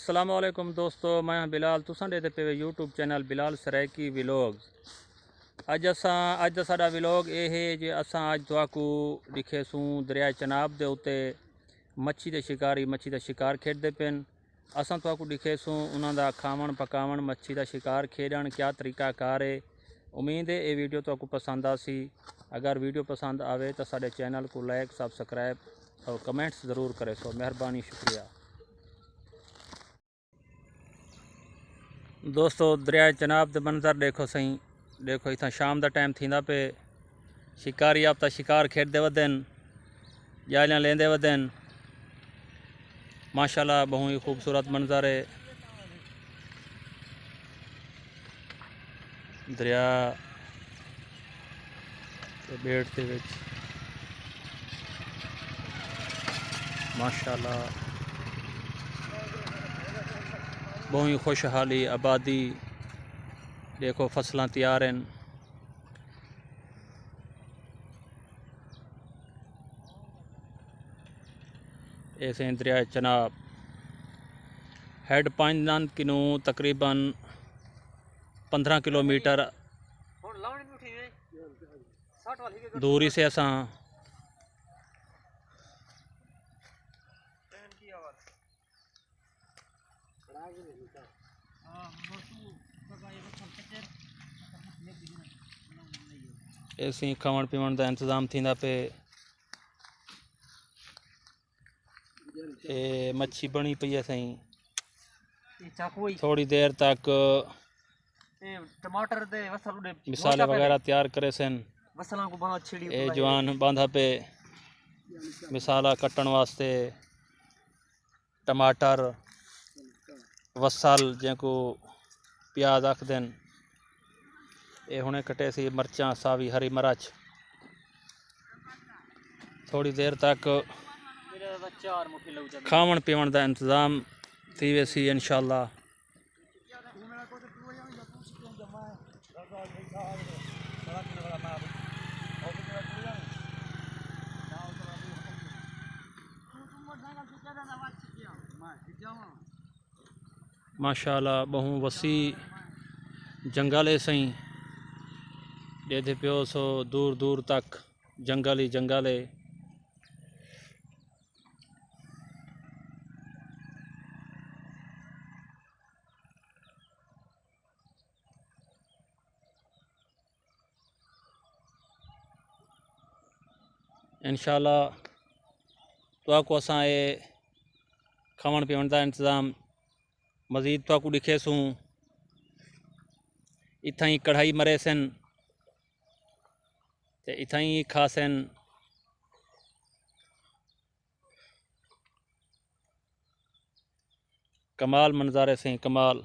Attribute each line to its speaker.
Speaker 1: अस्सलामुअलैकुम दोस्तों, मैं बिलाल तुसां दे पे YouTube channel Bilal Saraiki vlog. अज दा साडा व्लॉग ये है जे असां अज तुहाकू दिखेसूँ दरिया चनाब दे उत्ते मच्छी दे शिकारी मच्छी दा शिकार खेडते पेन। असां तुहाकू दिखेसूँ उन्हां दा खावण पकावण मच्छी दा शिकार खेडण क्या तरीकाकार है। उम्मीद है ये वीडियो तुहाकू पसंद आसी। अगर वीडियो पसंद आवे तो साडे चैनल को लाइक सब्सक्राइब और कमेंट्स ज़रूर करे सो, मेहरबानी शुक्रिया। दोस्तों दरिया चनाब दे मंजर देखो सही, देखो इतना शाम का टाइम थींदा पे शिकारी आप शिकार खेडते वदन जालियां लेंदे वदन। माशाल्लाह बहुत ही खूबसूरत मंजर है। दरिया के बेट दे विच माशाल्लाह बहुत ही खुशहाली आबादी। देखो फसलां तैयार हैं। ऐसे दरिया चनाब हेड पांच किनू तकरीबन 15 किलोमीटर दूरी से असा ऐसी खावण पीवण का इंतज़ाम थींदा पे। मच्छी बनी पई है सही, थोड़ी देर तक
Speaker 2: टमाटर दे
Speaker 1: मिसाले वगैरह तैयार करे सन। जवान बांधा पे मिसाला कट्टण वास्ते टमाटर वसल जैको प्याज आखदन ये हुणे कटे सी मरचां सावी हरी मिर्च। थोड़ी देर तक खावण पीवण का इंतज़ाम थी वेसी इंशाअल्लाह। माशाल्लाह बहु वसी जंगल है सही, देखे पियो सो दूर दूर तक जंगल ही जंगल है। इंशाअल्लाह तो असां ये खावण पीवण का इंतज़ाम मज़ीद तो दिखेसूँ। इत्थां ही कढ़ाई मरे सन ते इत्थां ही खासन। कमाल मंजारे से कमाल।